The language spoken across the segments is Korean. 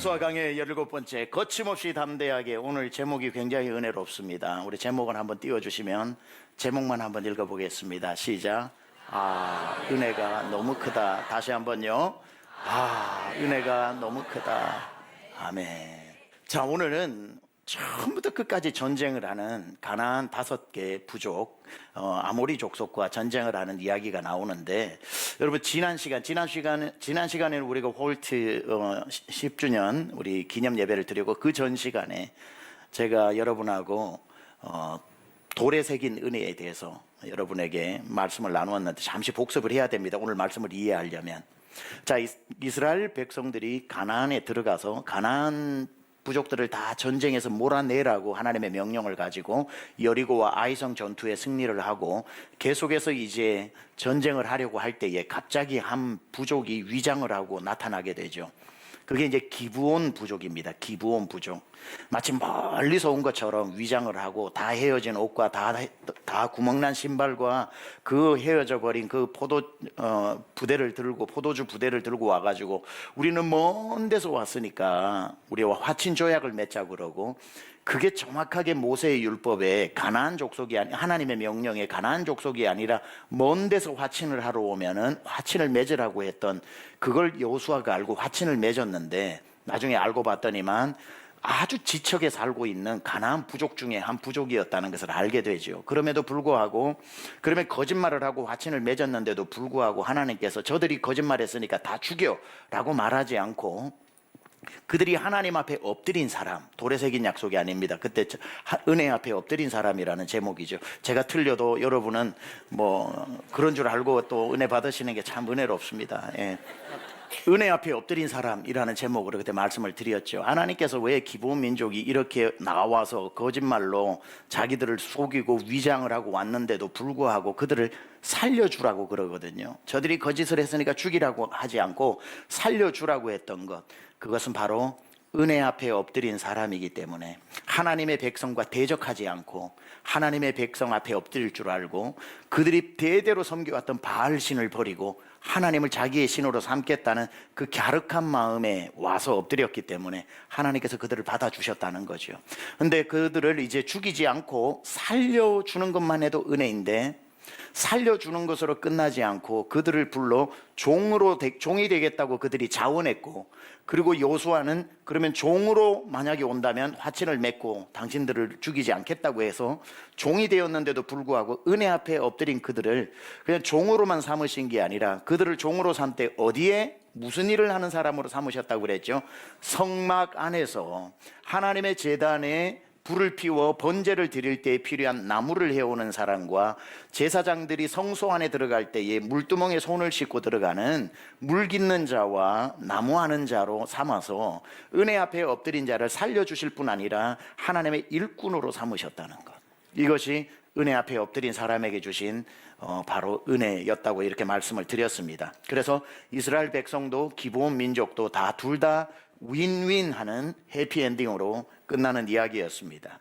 여호수아 강의 17번째 거침없이 담대하게. 오늘 제목이 굉장히 은혜롭습니다. 우리 제목을 한번 띄워주시면 제목만 한번 읽어보겠습니다. 시작. 은혜가 너무 크다. 다시 한번요. 은혜가 너무 크다. 아멘. 자, 오늘은 처음부터 끝까지 전쟁을 하는 가나안 5개 부족, 아모리 족속과 전쟁을 하는 이야기가 나오는데, 여러분 지난 시간에는 우리가 홀트 10주년 우리 기념 예배를 드리고, 그 전 시간에 제가 여러분하고 돌에 새긴 은혜에 대해서 여러분에게 말씀을 나누었는데, 잠시 복습을 해야 됩니다. 오늘 말씀을 이해하려면. 자, 이스라엘 백성들이 가나안에 들어가서 가나안 부족들을 다 전쟁에서 몰아내라고 하나님의 명령을 가지고 여리고와 아이성 전투에 승리를 하고 계속해서 이제 전쟁을 하려고 할 때에 갑자기 한 부족이 위장을 하고 나타나게 되죠. 그게 이제 기브온 부족입니다. 기브온 부족. 마치 멀리서 온 것처럼 위장을 하고 다 헤어진 옷과 다 구멍난 신발과 그 헤어져 버린 그 포도주 부대를 들고 와가지고, 우리는 먼 데서 왔으니까 우리와 화친 조약을 맺자 그러고, 그게 정확하게 모세의 율법에 가나안 족속이 하나님의 명령에 가나안 족속이 아니라 먼 데서 화친을 하러 오면은 화친을 맺으라고 했던, 그걸 여호수아가 알고 화친을 맺었는데, 나중에 알고 봤더니만 아주 지척에 살고 있는 가나안 부족 중에 한 부족이었다는 것을 알게 되죠. 그럼에도 불구하고, 그러면 거짓말을 하고 화친을 맺었는데도 불구하고 하나님께서 저들이 거짓말했으니까 다 죽여라고 말하지 않고, 그들이 하나님 앞에 엎드린 사람, 돌에 새긴 약속이 아닙니다. 그때 은혜 앞에 엎드린 사람이라는 제목이죠. 제가 틀려도 여러분은 뭐 그런 줄 알고 또 은혜 받으시는 게 참 은혜롭습니다. 예. 은혜 앞에 엎드린 사람이라는 제목으로 그때 말씀을 드렸죠. 하나님께서 왜 기브온 민족이 이렇게 나와서 거짓말로 자기들을 속이고 위장을 하고 왔는데도 불구하고 그들을 살려주라고 그러거든요. 저들이 거짓을 했으니까 죽이라고 하지 않고 살려주라고 했던 것, 그것은 바로 은혜 앞에 엎드린 사람이기 때문에, 하나님의 백성과 대적하지 않고 하나님의 백성 앞에 엎드릴 줄 알고, 그들이 대대로 섬겨왔던 바알신을 버리고 하나님을 자기의 신으로 삼겠다는 그 갸륵한 마음에 와서 엎드렸기 때문에 하나님께서 그들을 받아주셨다는 거죠. 근데 그들을 이제 죽이지 않고 살려주는 것만 해도 은혜인데, 살려주는 것으로 끝나지 않고 그들을 불러 종이 되겠다고 그들이 자원했고, 그리고 여호수아는 그러면 종으로 만약에 온다면 화친을 맺고 당신들을 죽이지 않겠다고 해서 종이 되었는데도 불구하고 은혜 앞에 엎드린 그들을 그냥 종으로만 삼으신 게 아니라, 그들을 종으로 삼 때 어디에 무슨 일을 하는 사람으로 삼으셨다고 그랬죠? 성막 안에서 하나님의 제단에 불을 피워 번제를 드릴 때에 필요한 나무를 해오는 사람과, 제사장들이 성소 안에 들어갈 때에 물두멍에 손을 씻고 들어가는 물 깃는 자와 나무하는 자로 삼아서 은혜 앞에 엎드린 자를 살려주실 뿐 아니라 하나님의 일꾼으로 삼으셨다는 것, 이것이 은혜 앞에 엎드린 사람에게 주신 바로 은혜였다고 이렇게 말씀을 드렸습니다. 그래서 이스라엘 백성도 기브온 민족도 둘 다 윈윈하는 해피엔딩으로 끝나는 이야기였습니다.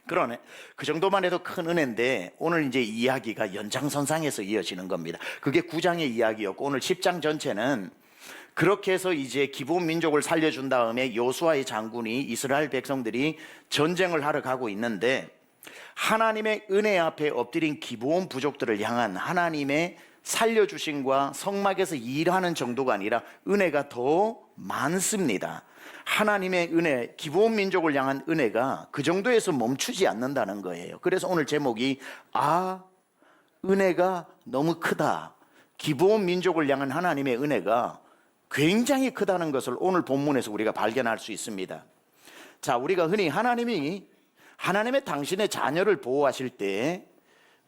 그러네. 그 정도만 해도 큰 은혜인데, 오늘 이제 이야기가 연장선상에서 이어지는 겁니다. 그게 9장의 이야기였고, 오늘 10장 전체는 그렇게 해서 이제 기브온 민족을 살려준 다음에 여호수아의 장군이 이스라엘 백성들이 전쟁을 하러 가고 있는데, 하나님의 은혜 앞에 엎드린 기브온 부족들을 향한 하나님의 살려주심과 성막에서 일하는 정도가 아니라 은혜가 더 많습니다. 하나님의 은혜, 기브온 민족을 향한 은혜가 그 정도에서 멈추지 않는다는 거예요. 그래서 오늘 제목이 은혜가 너무 크다. 기브온 민족을 향한 하나님의 은혜가 굉장히 크다는 것을 오늘 본문에서 우리가 발견할 수 있습니다. 자, 우리가 흔히 하나님의 당신의 자녀를 보호하실 때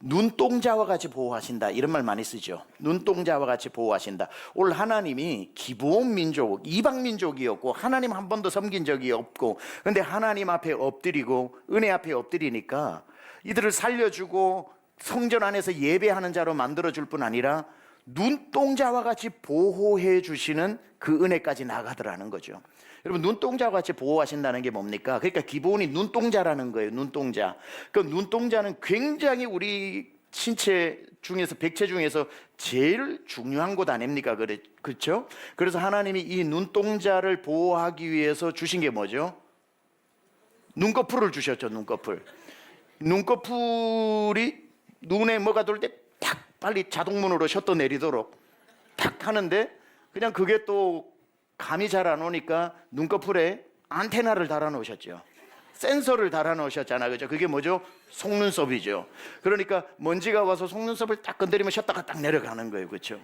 눈동자와 같이 보호하신다, 이런 말 많이 쓰죠. 눈동자와 같이 보호하신다. 오늘 하나님이 기브온 민족, 이방 민족이었고 하나님 한 번도 섬긴 적이 없고, 근데 하나님 앞에 엎드리고 은혜 앞에 엎드리니까 이들을 살려주고 성전 안에서 예배하는 자로 만들어줄 뿐 아니라 눈동자와 같이 보호해 주시는 그 은혜까지 나가더라는 거죠. 여러분, 눈동자와 같이 보호하신다는 게 뭡니까? 그러니까 기브온이 눈동자라는 거예요. 눈동자. 그 눈동자는 굉장히 우리 신체 중에서 백체 중에서 제일 중요한 곳 아닙니까? 그렇죠? 그래서 하나님이 이 눈동자를 보호하기 위해서 주신 게 뭐죠? 눈꺼풀을 주셨죠. 눈꺼풀이 눈에 뭐가 돌 때 탁 빨리 자동문으로 셔터 내리도록 탁 하는데, 그냥 그게 또 감이 잘 안 오니까 눈꺼풀에 안테나를 달아 놓으셨죠. 센서를 달아 놓으셨잖아요. 그죠? 그게 뭐죠? 속눈썹이죠. 그러니까 먼지가 와서 속눈썹을 딱 건드리면 셔터가 딱 내려가는 거예요. 그렇죠?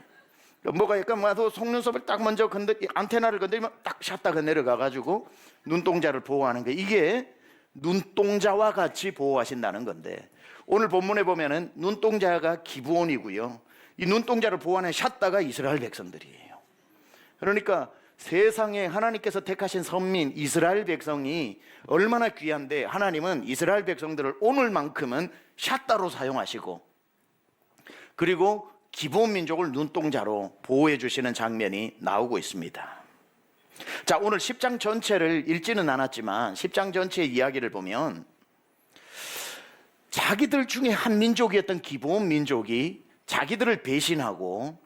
뭐가 약간 와서 속눈썹을 딱 먼저 안테나를 건드리면 딱 셔터가 내려가 가지고 눈동자를 보호하는 거예요. 이게 눈동자와 같이 보호하신다는 건데, 오늘 본문에 보면은 눈동자가 기브온이고요, 이 눈동자를 보호하는 샷다가 이스라엘 백성들이에요. 그러니까 세상에 하나님께서 택하신 선민 이스라엘 백성이 얼마나 귀한데, 하나님은 이스라엘 백성들을 오늘만큼은 샷다로 사용하시고, 그리고 기브온 민족을 눈동자로 보호해 주시는 장면이 나오고 있습니다. 자, 오늘 10장 전체를 읽지는 않았지만 10장 전체의 이야기를 보면 자기들 중에 한 민족이었던 기브온 민족이 자기들을 배신하고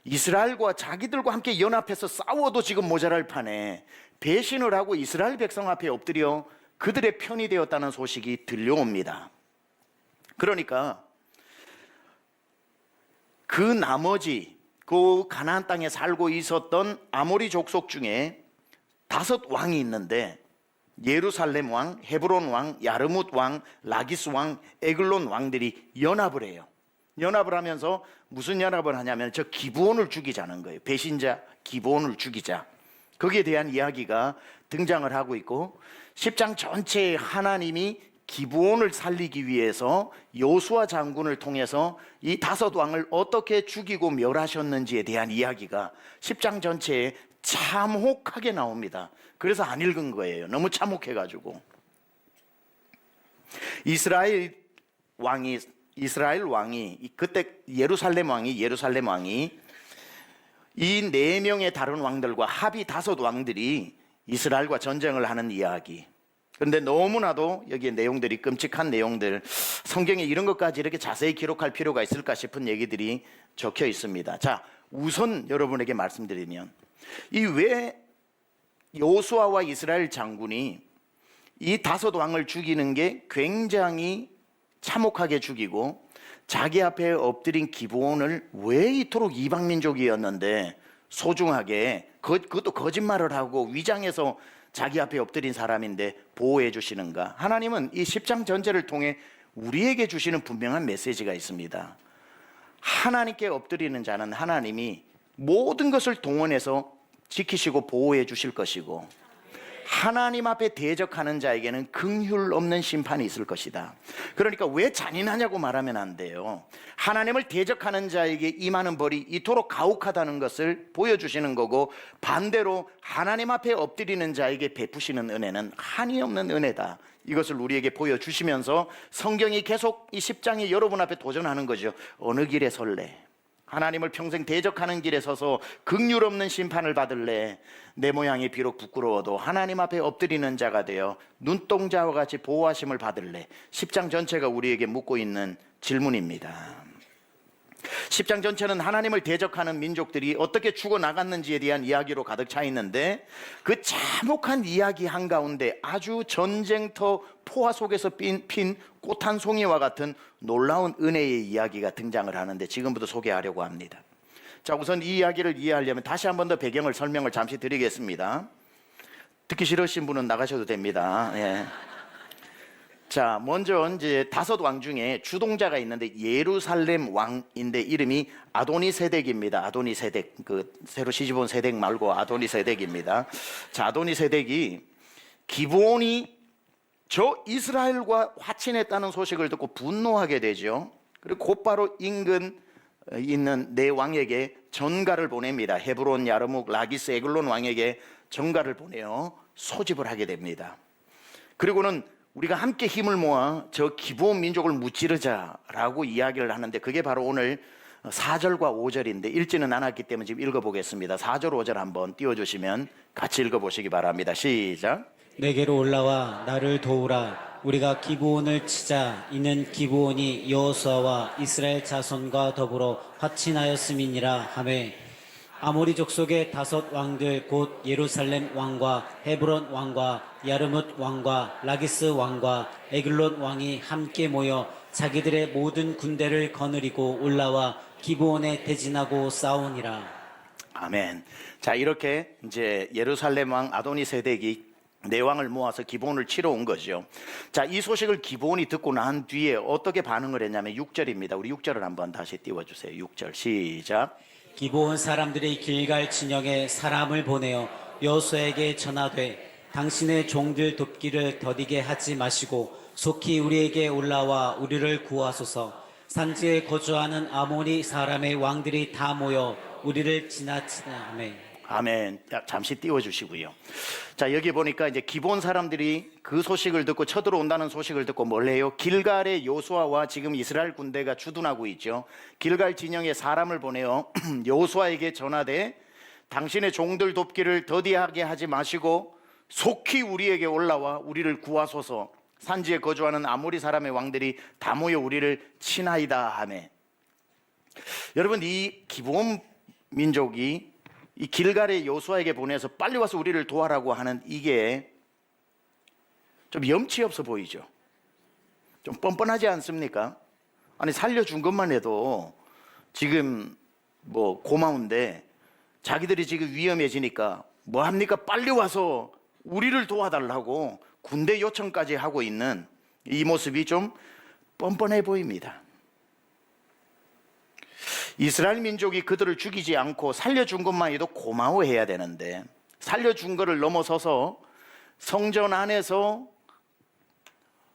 이스라엘과 자기들과 함께 연합해서 싸워도 지금 모자랄 판에 배신을 하고 이스라엘 백성 앞에 엎드려 그들의 편이 되었다는 소식이 들려옵니다. 그러니까 그 나머지 그 가나안 땅에 살고 있었던 아모리 족속 중에 5 왕이 있는데, 예루살렘 왕, 헤브론 왕, 야르뭇 왕, 라기스 왕, 에글론 왕들이 연합을 해요. 연합을 하면서 무슨 연합을 하냐면 저 기브온을 죽이자는 거예요. 배신자 기브온을 죽이자. 거기에 대한 이야기가 등장을 하고 있고, 10장 전체에 하나님이 기브온을 살리기 위해서 요수아 장군을 통해서 이 5 왕을 어떻게 죽이고 멸하셨는지에 대한 이야기가 10장 전체에 참혹하게 나옵니다. 그래서 안 읽은 거예요. 너무 참혹해가지고. 이스라엘 왕이 그때 예루살렘 왕이 이 4명의 다른 왕들과 합의 5 왕들이 이스라엘과 전쟁을 하는 이야기. 그런데 너무나도 여기에 내용들이 끔찍한 내용들, 성경에 이런 것까지 이렇게 자세히 기록할 필요가 있을까 싶은 얘기들이 적혀 있습니다. 자, 우선 여러분에게 말씀드리면, 이 왜 요수아와 이스라엘 장군이 이 5 왕을 죽이는 게 굉장히 참혹하게 죽이고, 자기 앞에 엎드린 기브온을 왜 이토록 이방 민족이었는데 소중하게 그것도 거짓말을 하고 위장해서 자기 앞에 엎드린 사람인데 보호해 주시는가? 하나님은 이 10장 전체를 통해 우리에게 주시는 분명한 메시지가 있습니다. 하나님께 엎드리는 자는 하나님이 모든 것을 동원해서 지키시고 보호해 주실 것이고, 하나님 앞에 대적하는 자에게는 긍휼 없는 심판이 있을 것이다. 그러니까 왜 잔인하냐고 말하면 안 돼요. 하나님을 대적하는 자에게 임하는 벌이 이토록 가혹하다는 것을 보여주시는 거고, 반대로 하나님 앞에 엎드리는 자에게 베푸시는 은혜는 한이 없는 은혜다. 이것을 우리에게 보여주시면서 성경이 계속 이 10장이 여러분 앞에 도전하는 거죠. 어느 길에 설래? 하나님을 평생 대적하는 길에 서서 긍휼 없는 심판을 받을래? 내 모양이 비록 부끄러워도 하나님 앞에 엎드리는 자가 되어 눈동자와 같이 보호하심을 받을래? 10장 전체가 우리에게 묻고 있는 질문입니다. 10장 전체는 하나님을 대적하는 민족들이 어떻게 죽어나갔는지에 대한 이야기로 가득 차 있는데, 그 참혹한 이야기 한가운데 아주 전쟁터 포화 속에서 핀 꽃 한 송이와 같은 놀라운 은혜의 이야기가 등장을 하는데, 지금부터 소개하려고 합니다. 자, 우선 이 이야기를 이해하려면 다시 한 번 더 배경을 설명을 잠시 드리겠습니다. 듣기 싫으신 분은 나가셔도 됩니다. 예. 자, 먼저 이제 5 왕 중에 주동자가 있는데 예루살렘 왕인데 이름이 아도니세덱입니다. 아도니세덱, 그 새로 시집온 세덱 말고 아도니세덱입니다. 자, 아도니세덱이 기브온이 저 이스라엘과 화친했다는 소식을 듣고 분노하게 되죠. 그리고 곧바로 인근 있는 4 왕에게 전가를 보냅니다. 헤브론, 야르묵, 라기스, 에글론 왕에게 전가를 보내어 소집을 하게 됩니다. 그리고는 우리가 함께 힘을 모아 저 기브온 민족을 무찌르자라고 이야기를 하는데, 그게 바로 오늘 4절과 5절인데 읽지는 않았기 때문에 지금 읽어보겠습니다. 4절 5절 한번 띄워주시면 같이 읽어보시기 바랍니다. 시작. 내게로 올라와 나를 도우라. 우리가 기브온을 치자. 이는 기브온이 여호수아와 이스라엘 자손과 더불어 화친하였음이니라 하매 아모리 족속의 5 왕들 곧 예루살렘 왕과 헤브론 왕과 야르뭇 왕과 라기스 왕과 에글론 왕이 함께 모여 자기들의 모든 군대를 거느리고 올라와 기브온에 대진하고 싸우니라. 아멘. 자, 이렇게 이제 예루살렘 왕 아도니세덱이 내왕을 모아서 기브온을 치러 온 거죠. 자, 이 소식을 기브온이 듣고 난 뒤에 어떻게 반응을 했냐면 6절입니다. 우리 6절을 한번 다시 띄워주세요. 6절 시작. 기브온 사람들이 길갈 진영에 사람을 보내어 여호수아에게 전하되 당신의 종들 돕기를 더디게 하지 마시고 속히 우리에게 올라와 우리를 구하소서. 산지에 거주하는 아모리 사람의 왕들이 다 모여 우리를 지나치나매. 아멘. 잠시 띄워주시고요. 자, 여기 보니까 이제 기브온 사람들이 그 소식을 듣고 쳐들어온다는 소식을 듣고 뭘 해요? 길갈의 여호수아와 지금 이스라엘 군대가 주둔하고 있죠. 길갈 진영에 사람을 보내요. 여호수아에게 전하되 당신의 종들 돕기를 더디하게 하지 마시고 속히 우리에게 올라와 우리를 구하소서. 산지에 거주하는 아모리 사람의 왕들이 다 모여 우리를 치나이다 하매. 여러분, 이 기브온 민족이 이 길갈의 여호수아에게 보내서 빨리 와서 우리를 도와라고 하는 이게 좀 염치 없어 보이죠? 좀 뻔뻔하지 않습니까? 아니, 살려준 것만 해도 지금 뭐 고마운데 자기들이 지금 위험해지니까 뭐 합니까? 빨리 와서 우리를 도와달라고 군대 요청까지 하고 있는 이 모습이 좀 뻔뻔해 보입니다. 이스라엘 민족이 그들을 죽이지 않고 살려준 것만 해도 고마워해야 되는데 살려준 것을 넘어서서 성전 안에서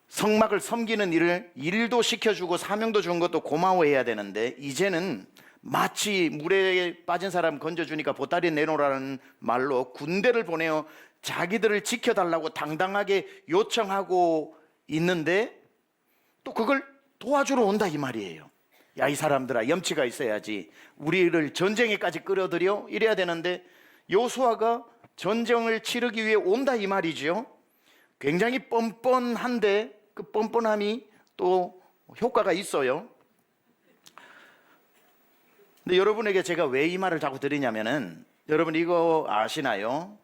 성막을 섬기는 일도 시켜주고 사명도 준 것도 고마워해야 되는데 이제는 마치 물에 빠진 사람 건져주니까 보따리 내놓으라는 말로 군대를 보내어 자기들을 지켜달라고 당당하게 요청하고 있는데 또 그걸 도와주러 온다 이 말이에요. 야, 이 사람들아, 염치가 있어야지. 우리를 전쟁에까지 끌어들여 이래야 되는데 여호수아가 전쟁을 치르기 위해 온다 이 말이죠. 굉장히 뻔뻔한데 그 뻔뻔함이 또 효과가 있어요. 근데 여러분에게 제가 왜 이 말을 자꾸 드리냐면은 여러분 이거 아시나요?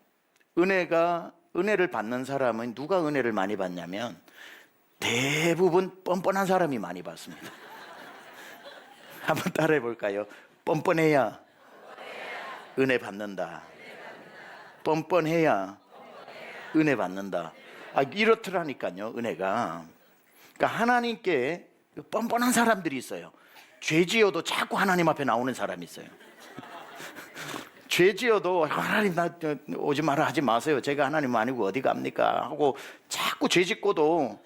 은혜를 받는 사람은 누가 은혜를 많이 받냐면 대부분 뻔뻔한 사람이 많이 받습니다. 한번 따라해 볼까요? 뻔뻔해야 은혜 받는다. 뻔뻔해야 은혜 받는다. 이렇더라니까요, 은혜가. 그러니까 하나님께 뻔뻔한 사람들이 있어요. 죄 지어도 자꾸 하나님 앞에 나오는 사람이 있어요. 죄 지어도 하나님 나 오지 마라 하지 마세요. 제가 하나님 아니고 어디 갑니까? 하고 자꾸 죄 짓고도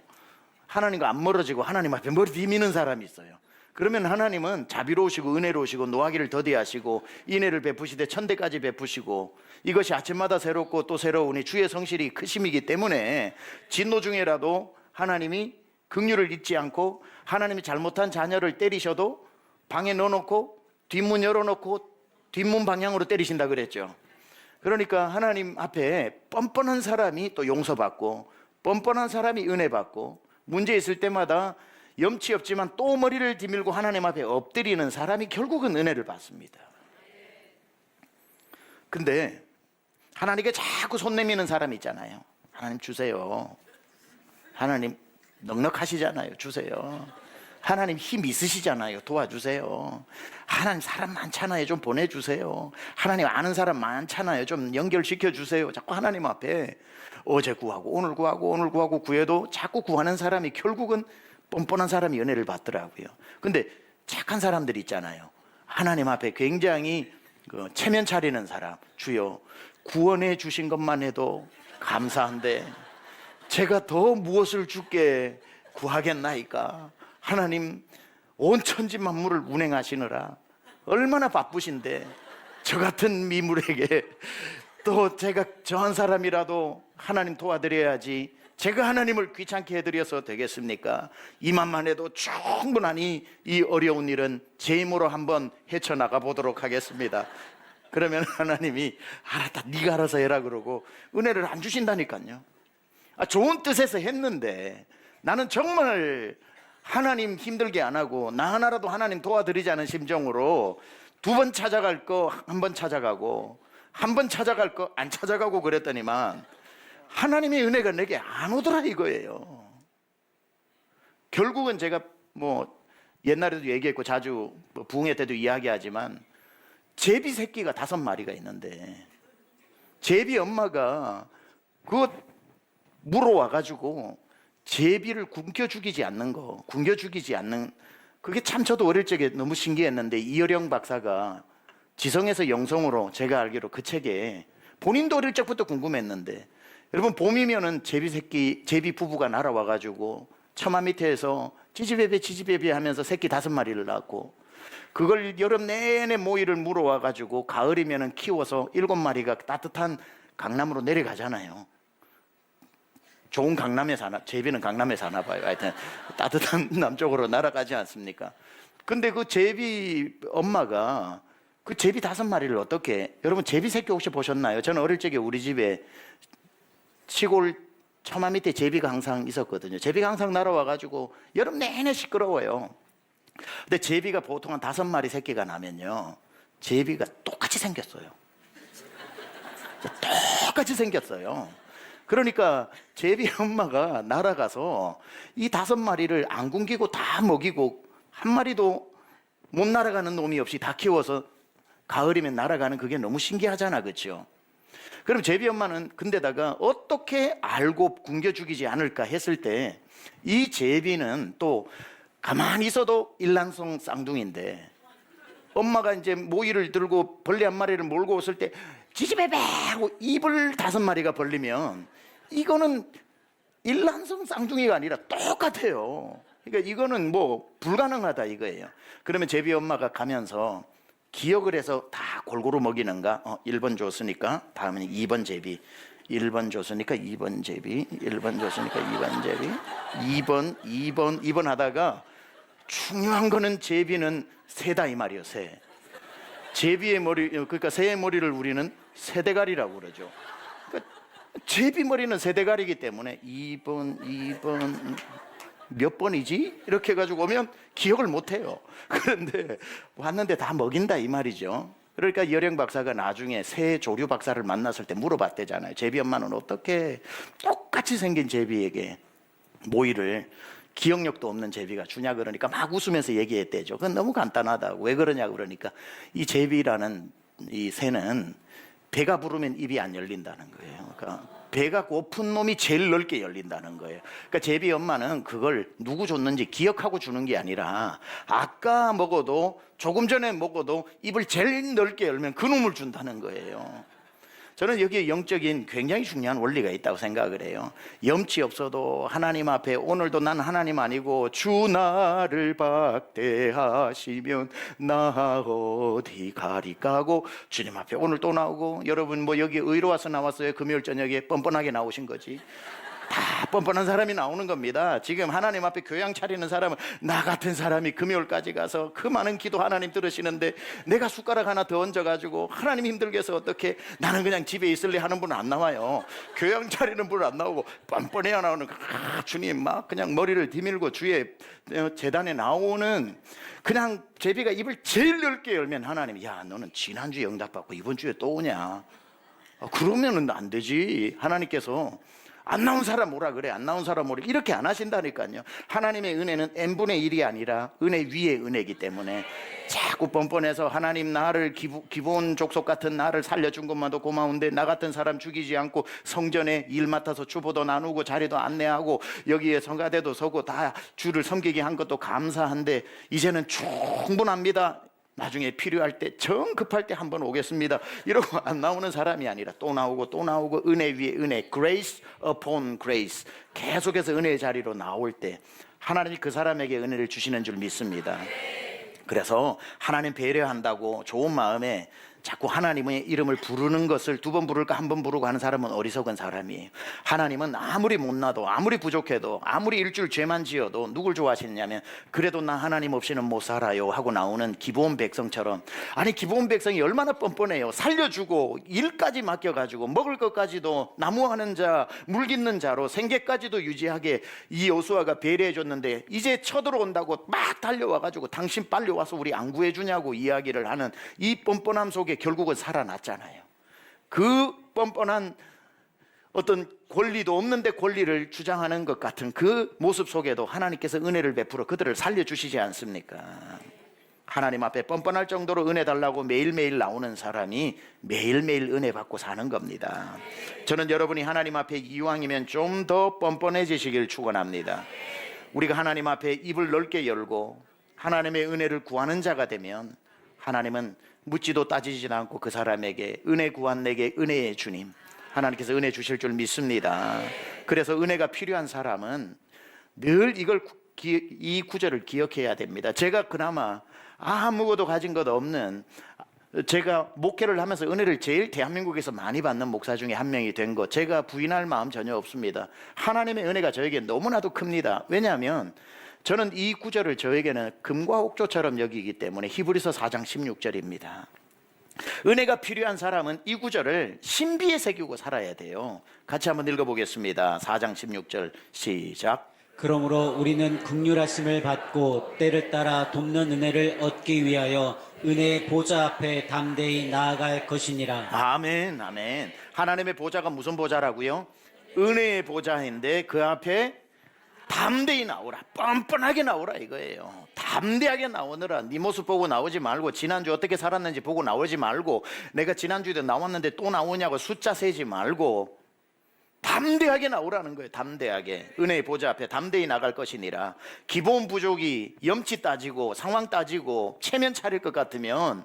하나님과 안 멀어지고 하나님 앞에 머리 비미는 사람이 있어요. 그러면 하나님은 자비로우시고 은혜로우시고 노하기를 더디하시고 인애를 베푸시되 천대까지 베푸시고 이것이 아침마다 새롭고 또 새로우니 주의 성실이 크심이기 때문에 진노 중에라도 하나님이 긍휼을 잊지 않고 하나님이 잘못한 자녀를 때리셔도 방에 넣어놓고 뒷문 열어놓고 뒷문 방향으로 때리신다 그랬죠. 그러니까 하나님 앞에 뻔뻔한 사람이 또 용서받고 뻔뻔한 사람이 은혜받고 문제 있을 때마다 염치 없지만 또 머리를 디밀고 하나님 앞에 엎드리는 사람이 결국은 은혜를 받습니다. 근데 하나님께 자꾸 손 내미는 사람이 있잖아요. 하나님 주세요. 하나님 넉넉하시잖아요. 주세요. 하나님 힘 있으시잖아요. 도와주세요. 하나님 사람 많잖아요. 좀 보내주세요. 하나님 아는 사람 많잖아요. 좀 연결시켜 주세요. 자꾸 하나님 앞에 어제 구하고 오늘 구하고 오늘 구하고 구해도 자꾸 구하는 사람이 결국은 뻔뻔한 사람이 은혜를 받더라고요. 근데 착한 사람들 있잖아요. 하나님 앞에 굉장히 체면 차리는 사람. 주여 구원해 주신 것만 해도 감사한데 제가 더 무엇을 주께 구하겠나이까. 하나님 온 천지 만물을 운행하시느라 얼마나 바쁘신데 저 같은 미물에게 또 제가 저한 사람이라도 하나님 도와드려야지 제가 하나님을 귀찮게 해드려서 되겠습니까? 이만만 해도 충분하니 이 어려운 일은 제 힘으로 한번 헤쳐나가 보도록 하겠습니다. 그러면 하나님이 알았다 네가 알아서 해라 그러고 은혜를 안 주신다니까요. 좋은 뜻에서 했는데 나는 정말 하나님 힘들게 안 하고 나 하나라도 하나님 도와드리자는 심정으로 2번 찾아갈 거 1번 찾아가고 1번 찾아갈 거 안 찾아가고 그랬더니만 하나님의 은혜가 내게 안 오더라 이거예요. 결국은 제가 뭐 옛날에도 얘기했고 자주 부흥회 때도 이야기하지만 제비 새끼가 5마리가 있는데 제비 엄마가 그거 물어와가지고 제비를 굶겨 죽이지 않는 그게 참 저도 어릴 적에 너무 신기했는데 이어령 박사가 지성에서 영성으로 제가 알기로 그 책에 본인도 어릴 적부터 궁금했는데 여러분 봄이면은 제비 부부가 날아와가지고 처마 밑에서 지지배배 하면서 새끼 5마리를 낳고 그걸 여름 내내 모이를 물어와가지고 가을이면은 키워서 7마리가 따뜻한 강남으로 내려가잖아요. 좋은 강남에 사나, 제비는 강남에 사나 봐요. 하여튼 따뜻한 남쪽으로 날아가지 않습니까? 근데 그 제비 엄마가 그 제비 5마리를 어떻게, 여러분 제비 새끼 혹시 보셨나요? 저는 어릴 적에 우리 집에 시골 처마 밑에 제비가 항상 있었거든요. 제비가 항상 날아와가지고 여름 내내 시끄러워요. 근데 제비가 보통 한 5마리 새끼가 나면요, 제비가 똑같이 생겼어요. 똑같이 생겼어요. 그러니까 제비 엄마가 날아가서 이 5마리를 안 굶기고 다 먹이고 한 마리도 못 날아가는 놈이 없이 다 키워서 가을이면 날아가는 그게 너무 신기하잖아, 그렇죠? 그럼 제비 엄마는 근데다가 어떻게 알고 굶겨 죽이지 않을까 했을 때 이 제비는 또 가만히 있어도 일란성 쌍둥이인데 엄마가 이제 모이를 들고 벌레 한 마리를 몰고 왔을 때 지지배배 하고 입을 5마리가 벌리면 이거는 일란성 쌍둥이가 아니라 똑같아요. 그러니까 이거는 뭐 불가능하다 이거예요. 그러면 제비 엄마가 가면서 기억을 해서 다 골고루 먹이는가? 1번 줬으니까 다음은 2번 제비, 1번 줬으니까 2번 제비, 1번 줬으니까 2번 제비, 2번 하다가 중요한 거는 제비는 새다 이 말이에요. 새. 제비의 머리, 그러니까 새의 머리를 우리는 새대가리라고 그러죠. 그러니까 제비 머리는 새대가리이기 때문에 2번 몇 번이지? 이렇게 해가지고 오면 기억을 못해요. 그런데 왔는데 다 먹인다 이 말이죠. 그러니까 이어령 박사가 나중에 새 조류 박사를 만났을 때 물어봤대잖아요. 제비 엄마는 어떻게 똑같이 생긴 제비에게 모이를 기억력도 없는 제비가 주냐 그러니까 막 웃으면서 얘기했대죠. 그건 너무 간단하다고. 왜 그러냐 그러니까 이 제비라는 이 새는 배가 부르면 입이 안 열린다는 거예요. 그러니까 배가 고픈 놈이 제일 넓게 열린다는 거예요. 그러니까 제비 엄마는 그걸 누구 줬는지 기억하고 주는 게 아니라 아까 먹어도 조금 전에 먹어도 입을 제일 넓게 열면 그 놈을 준다는 거예요. 저는 여기에 영적인 굉장히 중요한 원리가 있다고 생각을 해요. 염치 없어도 하나님 앞에 오늘도 난 하나님 아니고 주 나를 박대하시면 나 어디 가리까 하고 주님 앞에 오늘 또 나오고, 여러분 뭐 여기 의로 와서 나왔어요? 금요일 저녁에 뻔뻔하게 나오신 거지. 다 뻔뻔한 사람이 나오는 겁니다. 지금 하나님 앞에 교양 차리는 사람은 나 같은 사람이 금요일까지 가서 그 많은 기도 하나님 들으시는데 내가 숟가락 하나 더 얹어가지고 하나님 힘들게 해서 어떻게 나는 그냥 집에 있을래 하는 분은 안 나와요. 교양 차리는 분은 안 나오고 뻔뻔해야 나오는 주님 막 그냥 머리를 디밀고 주의 재단에 나오는, 그냥 제비가 입을 제일 넓게 열면 하나님이 야 너는 지난주에 응답받고 이번 주에 또 오냐, 그러면은 안 되지. 하나님께서 안 나온 사람 오라 그래, 안 나온 사람 오라 이렇게 안 하신다니까요. 하나님의 은혜는 n분의 1이 아니라 은혜 위의 은혜이기 때문에 자꾸 뻔뻔해서 하나님 나를 기본 족속 같은 나를 살려준 것만도 고마운데 나 같은 사람 죽이지 않고 성전에 일 맡아서 주보도 나누고 자리도 안내하고 여기에 성가대도 서고 다 주를 섬기게 한 것도 감사한데 이제는 충분합니다. 나중에 필요할 때 정 급할 때 한번 오겠습니다 이러고 안 나오는 사람이 아니라 또 나오고 또 나오고 은혜 위에 은혜, grace upon grace, 계속해서 은혜의 자리로 나올 때 하나님이 그 사람에게 은혜를 주시는 줄 믿습니다. 그래서 하나님 배려한다고 좋은 마음에 자꾸 하나님의 이름을 부르는 것을 두 번 부를까 한 번 부르고 하는 사람은 어리석은 사람이에요. 하나님은 아무리 못나도 아무리 부족해도 아무리 일주일 죄만 지어도 누굴 좋아하시느냐면 그래도 나 하나님 없이는 못 살아요 하고 나오는 기브온 백성처럼, 아니 기브온 백성이 얼마나 뻔뻔해요. 살려주고 일까지 맡겨가지고 먹을 것까지도 나무하는 자 물 깃는 자로 생계까지도 유지하게 이 여호수아가 배려해 줬는데 이제 쳐들어온다고 막 달려와가지고 당신 빨리 와서 우리 안 구해주냐고 이야기를 하는 이 뻔뻔함 속에 결국은 살아났잖아요. 그 뻔뻔한 어떤 권리도 없는데 권리를 주장하는 것 같은 그 모습 속에도 하나님께서 은혜를 베풀어 그들을 살려주시지 않습니까? 하나님 앞에 뻔뻔할 정도로 은혜 달라고 매일매일 나오는 사람이 매일매일 은혜 받고 사는 겁니다. 저는 여러분이 하나님 앞에 이왕이면 좀 더 뻔뻔해지시길 축원합니다. 우리가 하나님 앞에 입을 넓게 열고 하나님의 은혜를 구하는 자가 되면 하나님은 묻지도 따지지도 않고 그 사람에게 은혜 구한 내게 은혜의 주님, 하나님께서 은혜 주실 줄 믿습니다. 그래서 은혜가 필요한 사람은 늘 이 구절을 기억해야 됩니다. 제가 그나마 아무것도 가진 것 없는, 제가 목회를 하면서 은혜를 제일 대한민국에서 많이 받는 목사 중에 한 명이 된 것, 제가 부인할 마음 전혀 없습니다. 하나님의 은혜가 저에게 너무나도 큽니다. 왜냐하면 저는 이 구절을 저에게는 금과 옥조처럼 여기기 때문에 히브리서 4장 16절입니다. 은혜가 필요한 사람은 이 구절을 신비에 새기고 살아야 돼요. 같이 한번 읽어보겠습니다. 4장 16절 시작. 그러므로 우리는 긍휼하심을 받고 때를 따라 돕는 은혜를 얻기 위하여 은혜의 보좌 앞에 담대히 나아갈 것이니라. 아멘, 아멘. 하나님의 보좌가 무슨 보좌라고요? 은혜의 보좌인데 그 앞에 담대히 나오라, 뻔뻔하게 나오라 이거예요. 담대하게 나오느라. 네 모습 보고 나오지 말고, 지난주 어떻게 살았는지 보고 나오지 말고, 내가 지난주에도 나왔는데 또 나오냐고 숫자 세지 말고 담대하게 나오라는 거예요. 담대하게 은혜의 보좌 앞에 담대히 나갈 것이니라. 기본 부족이 염치 따지고 상황 따지고 체면 차릴 것 같으면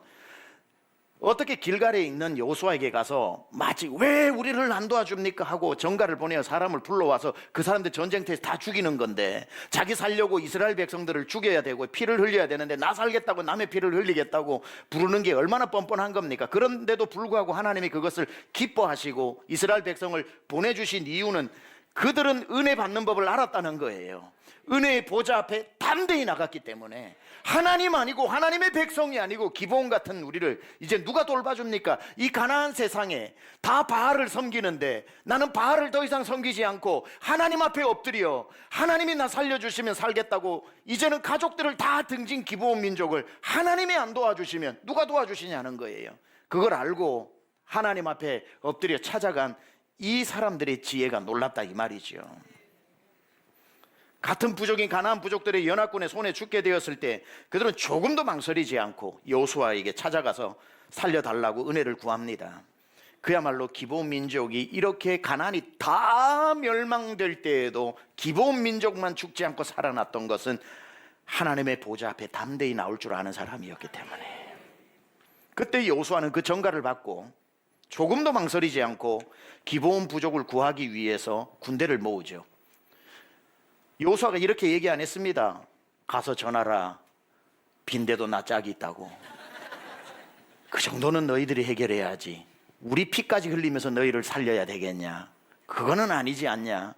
어떻게 길갈에 있는 여호수아에게 가서 마치 왜 우리를 안 도와줍니까 하고 전가를 보내어 사람을 불러와서 그 사람들 전쟁터에서 다 죽이는 건데, 자기 살려고 이스라엘 백성들을 죽여야 되고 피를 흘려야 되는데 나 살겠다고 남의 피를 흘리겠다고 부르는 게 얼마나 뻔뻔한 겁니까? 그런데도 불구하고 하나님이 그것을 기뻐하시고 이스라엘 백성을 보내주신 이유는 그들은 은혜 받는 법을 알았다는 거예요. 은혜의 보좌 앞에 담대히 나갔기 때문에. 하나님 아니고 하나님의 백성이 아니고 기브온 같은 우리를 이제 누가 돌봐줍니까? 이 가나안 세상에 다 바알을 섬기는데 나는 바알을 더 이상 섬기지 않고 하나님 앞에 엎드려 하나님이 나 살려주시면 살겠다고 이제는 가족들을 다 등진 기브온 민족을 하나님이 안 도와주시면 누가 도와주시냐는 거예요. 그걸 알고 하나님 앞에 엎드려 찾아간 이 사람들의 지혜가 놀랍다 이 말이죠. 같은 부족인 가나안 부족들의 연합군의 손에 죽게 되었을 때 그들은 조금도 망설이지 않고 여호수아에게 찾아가서 살려달라고 은혜를 구합니다. 그야말로 기브온 민족이 이렇게 가나안이 다 멸망될 때에도 기브온 민족만 죽지 않고 살아났던 것은 하나님의 보좌 앞에 담대히 나올 줄 아는 사람이었기 때문에. 그때 여호수아는 그 전가를 받고 조금도 망설이지 않고 기브온 부족을 구하기 위해서 군대를 모으죠. 여호수아가 이렇게 얘기 안 했습니다. 가서 전하라, 빈대도 나 짝이 있다고. 그 정도는 너희들이 해결해야지. 우리 피까지 흘리면서 너희를 살려야 되겠냐? 그거는 아니지 않냐?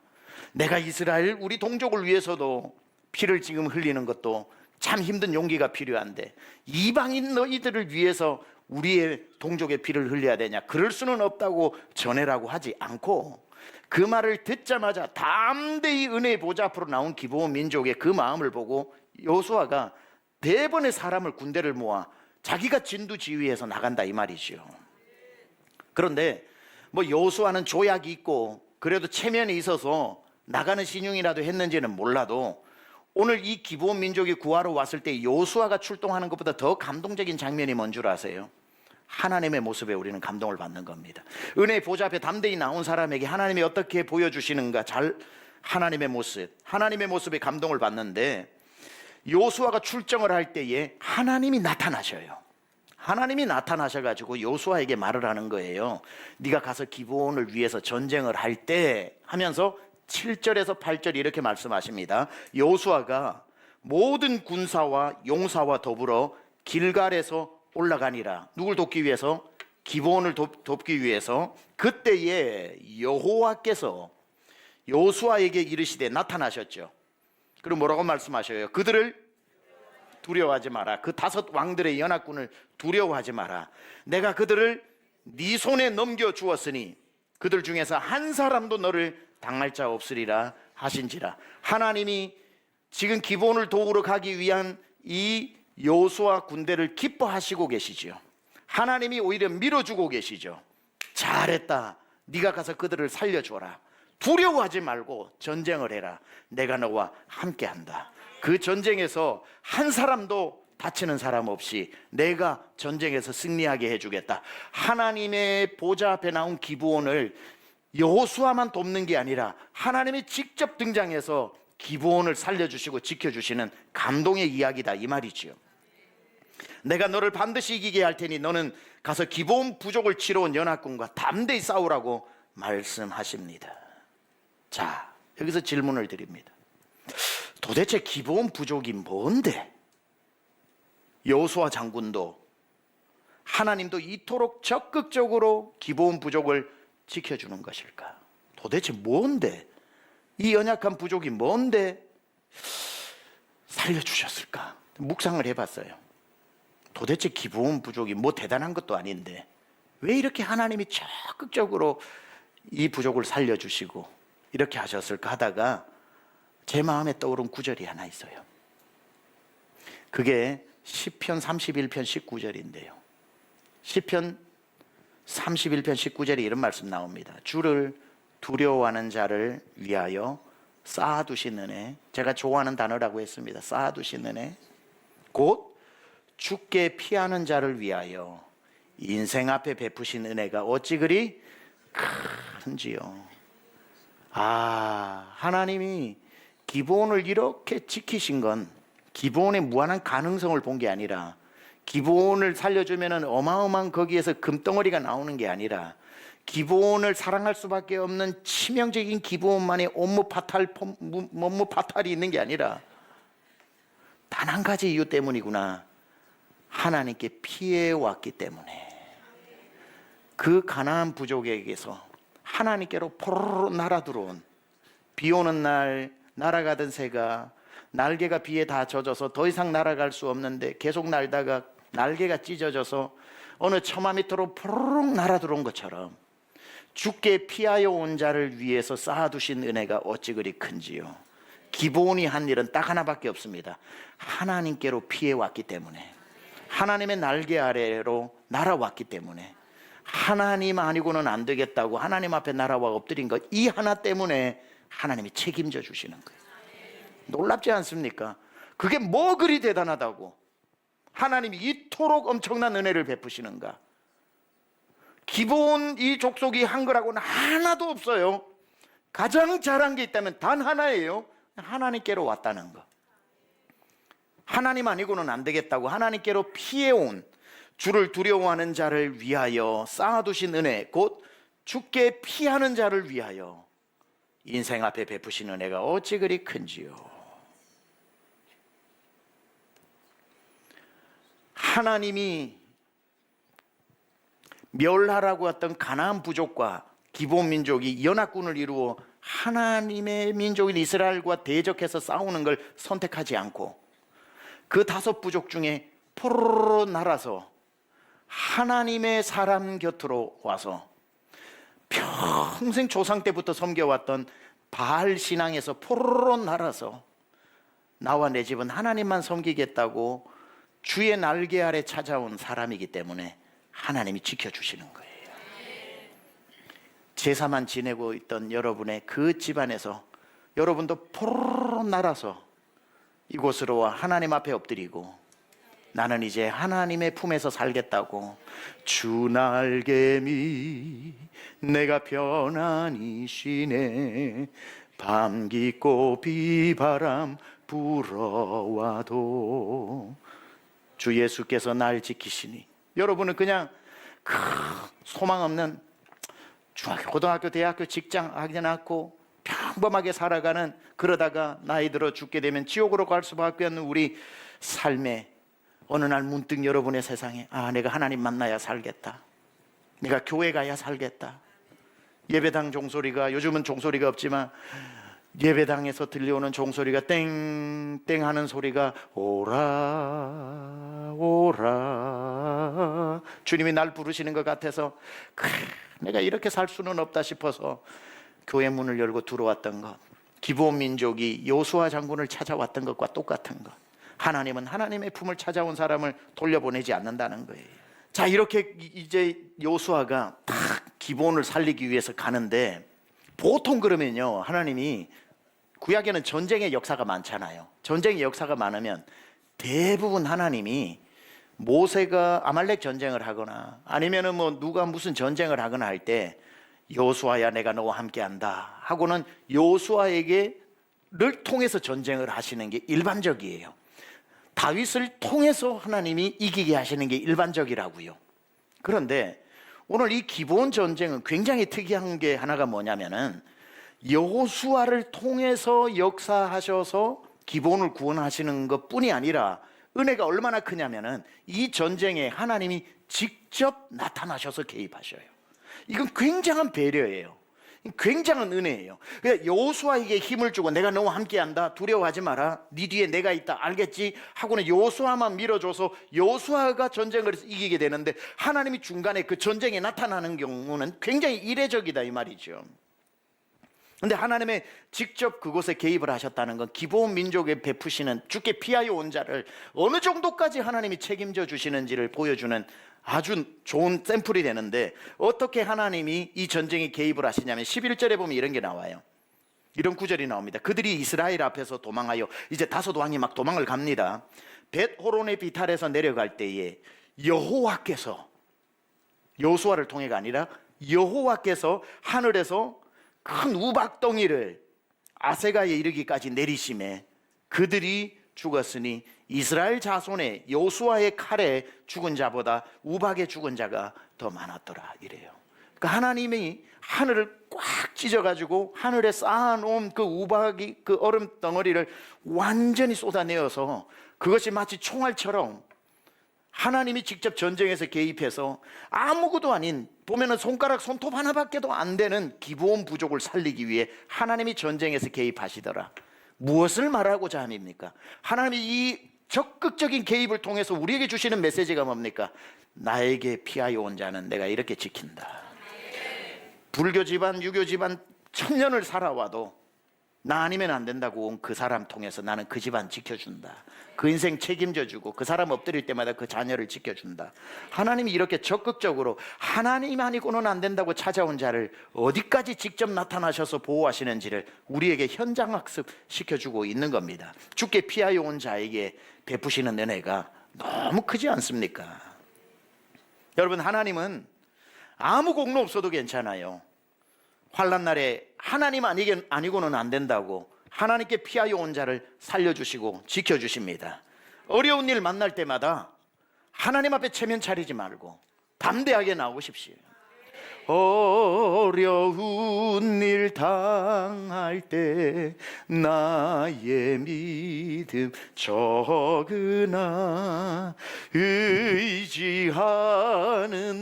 내가 이스라엘 우리 동족을 위해서도 피를 지금 흘리는 것도 참 힘든 용기가 필요한데 이방인 너희들을 위해서 우리의 동족의 피를 흘려야 되냐? 그럴 수는 없다고 전해라고 하지 않고, 그 말을 듣자마자 담대히 은혜의 보좌 앞으로 나온 기브온 민족의 그 마음을 보고 여호수아가 대번의 사람을 군대를 모아 자기가 진두지휘해서 나간다 이 말이죠. 그런데 뭐 여호수아는 조약이 있고 그래도 체면이 있어서 나가는 신용이라도 했는지는 몰라도 오늘 이 기브온 민족이 구하러 왔을 때 여호수아가 출동하는 것보다 더 감동적인 장면이 뭔 줄 아세요? 하나님의 모습에 우리는 감동을 받는 겁니다. 은혜의 보좌 앞에 담대히 나온 사람에게 하나님이 어떻게 보여주시는가, 하나님의 모습에 감동을 받는데, 여호수아가 출정을 할 때에 하나님이 나타나셔요. 하나님이 나타나셔가지고 여호수아에게 말을 하는 거예요. 네가 가서 기브온을 위해서 전쟁을 할 때 하면서 7절에서 8절 이렇게 말씀하십니다. 여호수아가 모든 군사와 용사와 더불어 길갈에서 올라가니라. 누굴 돕기 위해서? 기브온을 돕기 위해서 그때에 여호와께서 여호수아에게 이르시되 나타나셨죠. 그리고 뭐라고 말씀하셔요? 그들을 두려워하지 마라. 그 5 왕들의 연합군을 두려워하지 마라. 내가 그들을 네 손에 넘겨 주었으니 그들 중에서 한 사람도 너를 당할 자 없으리라 하신지라. 하나님이 지금 기브온을 도우러 가기 위한 이 여호수아 군대를 기뻐하시고 계시지요. 하나님이 오히려 밀어주고 계시죠. 잘했다. 네가 가서 그들을 살려줘라. 두려워하지 말고 전쟁을 해라. 내가 너와 함께한다. 그 전쟁에서 한 사람도 다치는 사람 없이 내가 전쟁에서 승리하게 해주겠다. 하나님의 보좌 앞에 나온 기브온을 여호수아만 돕는 게 아니라 하나님이 직접 등장해서 기브온을 살려주시고 지켜주시는 감동의 이야기다 이 말이지요. 내가 너를 반드시 이기게 할 테니 너는 가서 기브온 부족을 치러 온 연합군과 담대히 싸우라고 말씀하십니다. 자, 여기서 질문을 드립니다. 도대체 기브온 부족이 뭔데 여호수아 장군도 하나님도 이토록 적극적으로 기브온 부족을 지켜주는 것일까? 도대체 뭔데? 이 연약한 부족이 뭔데 살려주셨을까? 묵상을 해봤어요. 도대체 기브온 부족이 뭐 대단한 것도 아닌데 왜 이렇게 하나님이 적극적으로 이 부족을 살려주시고 이렇게 하셨을까 하다가 제 마음에 떠오른 구절이 하나 있어요. 그게 시편 31편 19절인데요. 시편 31편 19절에 이런 말씀 나옵니다. 주를 두려워하는 자를 위하여 쌓아두신 은혜. 제가 좋아하는 단어라고 했습니다. 쌓아두신 은혜. 곧 주께 피하는 자를 위하여 인생 앞에 베푸신 은혜가 어찌 그리 큰지요. 하나님이 기브온을 이렇게 지키신 건 기브온의 무한한 가능성을 본 게 아니라 기브온을 살려주면 어마어마한 거기에서 금덩어리가 나오는 게 아니라 기브온을 사랑할 수밖에 없는 치명적인 기브온만의 업무 파탈이 있는 게 아니라 단 한 가지 이유 때문이구나. 하나님께 피해왔기 때문에 그 가나안 부족에게서 하나님께로 포로로 날아 들어온 비 오는 날 날아가던 새가 날개가 비에 다 젖어서 더 이상 날아갈 수 없는데 계속 날다가 날개가 찢어져서 어느 처마 밑으로 포로록 날아 들어온 것처럼 주께 피하여 온 자를 위해서 쌓아두신 은혜가 어찌 그리 큰지요. 기브온이 한 일은 딱 하나밖에 없습니다. 하나님께로 피해왔기 때문에 하나님의 날개 아래로 날아왔기 때문에 하나님 아니고는 안 되겠다고 하나님 앞에 날아와 엎드린 것 이 하나 때문에 하나님이 책임져 주시는 거예요. 놀랍지 않습니까? 그게 뭐 그리 대단하다고 하나님이 이토록 엄청난 은혜를 베푸시는가? 기브온 이 족속이 한 거라고는 하나도 없어요. 가장 잘한 게 있다면 단 하나예요. 하나님께로 왔다는 거. 하나님 아니고는 안 되겠다고 하나님께로 피해온 주를 두려워하는 자를 위하여 쌓아두신 은혜, 곧 주께 피하는 자를 위하여 인생 앞에 베푸신 은혜가 어찌 그리 큰지요. 하나님이 멸하라고 했던 가나안 부족과 기브온 민족이 연합군을 이루어 하나님의 민족인 이스라엘과 대적해서 싸우는 걸 선택하지 않고 그 5 부족 중에 포로로 날아서 하나님의 사람 곁으로 와서 평생 조상 때부터 섬겨왔던 바알 신앙에서 포로로 날아서 나와 내 집은 하나님만 섬기겠다고 주의 날개 아래 찾아온 사람이기 때문에 하나님이 지켜주시는 거예요. 제사만 지내고 있던 여러분의 그 집안에서 여러분도 포로로 날아서 이곳으로 와 하나님 앞에 엎드리고 나는 이제 하나님의 품에서 살겠다고 주 날개미 내가 편안히 쉬네 밤 깊고 비바람 불어와도 주 예수께서 날 지키시니 여러분은 그냥 소망 없는 중학교, 고등학교, 대학교, 직장 하지 않고 평범하게 살아가는 그러다가 나이 들어 죽게 되면 지옥으로 갈 수밖에 없는 우리 삶에 어느 날 문득 여러분의 세상에 내가 하나님 만나야 살겠다. 내가 교회 가야 살겠다. 예배당 종소리가, 요즘은 종소리가 없지만 예배당에서 들려오는 종소리가 땡땡 하는 소리가 오라 오라, 주님이 날 부르시는 것 같아서 내가 이렇게 살 수는 없다 싶어서 교회 문을 열고 들어왔던 것, 기브온 민족이 여호수아 장군을 찾아왔던 것과 똑같은 것. 하나님은 하나님의 품을 찾아온 사람을 돌려보내지 않는다는 거예요. 자, 이렇게 이제 여호수아가 딱 기브온을 살리기 위해서 가는데, 보통 그러면요, 하나님이, 구약에는 전쟁의 역사가 많잖아요. 전쟁의 역사가 많으면 대부분 하나님이 모세가 아말렉 전쟁을 하거나 아니면은 뭐 누가 무슨 전쟁을 하거나 할 때 여호수아야 내가 너와 함께한다 하고는 여호수아에게를 통해서 전쟁을 하시는 게 일반적이에요. 다윗을 통해서 하나님이 이기게 하시는 게 일반적이라고요. 그런데 오늘 이 기브온 전쟁은 굉장히 특이한 게 하나가 뭐냐면은, 여호수아를 통해서 역사하셔서 기브온을 구원하시는 것뿐이 아니라 은혜가 얼마나 크냐면은 이 전쟁에 하나님이 직접 나타나셔서 개입하셔요. 이건 굉장한 배려예요. 굉장한 은혜예요. 그러니까 여호수아에게 힘을 주고 내가 너와 함께한다, 두려워하지 마라, 네 뒤에 내가 있다, 알겠지 하고는 여호수아만 밀어줘서 여호수아가 전쟁을 이기게 되는데, 하나님이 중간에 그 전쟁에 나타나는 경우는 굉장히 이례적이다 이 말이죠. 근데 하나님의 직접 그곳에 개입을 하셨다는 건 기브온 민족에 베푸시는, 주께 피하여 온 자를 어느 정도까지 하나님이 책임져 주시는지를 보여주는 아주 좋은 샘플이 되는데, 어떻게 하나님이 이 전쟁에 개입을 하시냐면 11절에 보면 이런 게 나와요. 이런 구절이 나옵니다. 그들이 이스라엘 앞에서 도망하여, 이제 다섯 왕이 막 도망을 갑니다. 벳호론의 비탈에서 내려갈 때에 여호와께서, 여호수아를 통해가 아니라 여호와께서 하늘에서 큰 우박덩이를 아세가에 이르기까지 내리심에 그들이 죽었으니 이스라엘 자손의 여호수아의 칼에 죽은 자보다 우박에 죽은 자가 더 많았더라 이래요. 그러니까 하나님이 하늘을 꽉 찢어가지고 하늘에 쌓아놓은 그 우박이, 그 얼음 덩어리를 완전히 쏟아내어서 그것이 마치 총알처럼 하나님이 직접 전쟁에서 개입해서 아무것도 아닌, 보면은 손가락 손톱 하나밖에도 안 되는 기브온 부족을 살리기 위해 하나님이 전쟁에서 개입하시더라. 무엇을 말하고자 함입니까? 하나님이 이 적극적인 개입을 통해서 우리에게 주시는 메시지가 뭡니까? 나에게 피하여 온 자는 내가 이렇게 지킨다. 불교 집안, 유교 집안 천년을 살아와도 나 아니면 안 된다고 온 그 사람 통해서 나는 그 집안 지켜준다. 그 인생 책임져주고 그 사람 엎드릴 때마다 그 자녀를 지켜준다. 하나님이 이렇게 적극적으로 하나님 아니고는 안 된다고 찾아온 자를 어디까지 직접 나타나셔서 보호하시는지를 우리에게 현장학습 시켜주고 있는 겁니다. 주께 피하여 온 자에게 베푸시는 은혜가 너무 크지 않습니까? 여러분, 하나님은 아무 공로 없어도 괜찮아요. 환난 날에 하나님 아니고는 안 된다고 하나님께 피하여 온 자를 살려주시고 지켜주십니다. 어려운 일 만날 때마다 하나님 앞에 체면 차리지 말고 담대하게 나오십시오. 어려운 일 당할 때 나의 믿음 적으나 의지하는